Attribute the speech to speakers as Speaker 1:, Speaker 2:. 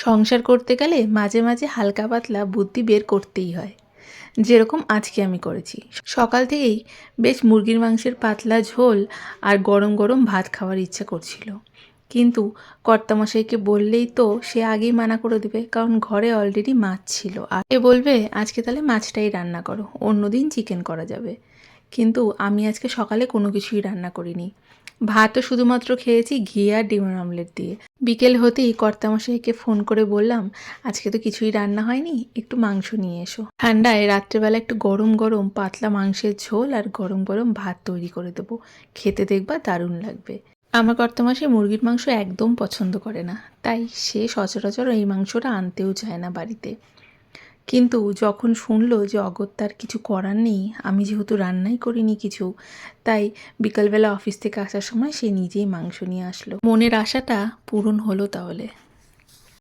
Speaker 1: সংসার করতে গেলে মাঝে মাঝে হালকা পাতলা বুদ্ধি বের করতেই হয়। যেরকম আজকে আমি করেছি। সকাল থেকেই বেশ মুরগির মাংসের পাতলা ঝোল আর গরম গরম ভাত খাওয়ার ইচ্ছা করছিল, কিন্তু কর্তামশাইকে বললেই তো সে আগেই মানা করে দেবে, কারণ ঘরে অলরেডি মাছ ছিল। আর এ বলবে আজকে তাহলে মাছটাই রান্না করো, অন্যদিন চিকেন করা যাবে। কিন্তু আমি আজকে সকালে কোনো কিছুই রান্না করিনি। ভাতও শুধুমাত্র খেয়েছি ঘি আর ডিমের অমলেট দিয়ে। বিকেল হতেই কর্তামশাইকে ফোন করে বললাম, আজকে তো কিছুই রান্না হয়নি, একটু মাংস নিয়ে এসো। ঠান্ডায় রাত্রেবেলা একটু গরম গরম পাতলা মাংসের ঝোল আর গরম গরম ভাত তৈরি করে দেবো, খেতে দেখবা দারুণ লাগবে। আমার কর্তামশাই মুরগির মাংস একদম পছন্দ করে না, তাই সে সচরাচর এই মাংসটা আনতেও চায় না বাড়িতে। কিন্তু যখন শুনলো যে অগত্যার কিছু করার নেই, আমি যেহেতু রান্নাই করিনি কিছু, তাই বিকালবেলা অফিস থেকে আসার সময় সে নিজেই মাংস নিয়ে আসলো। মনের আশাটা পূরণ হলো তাহলে।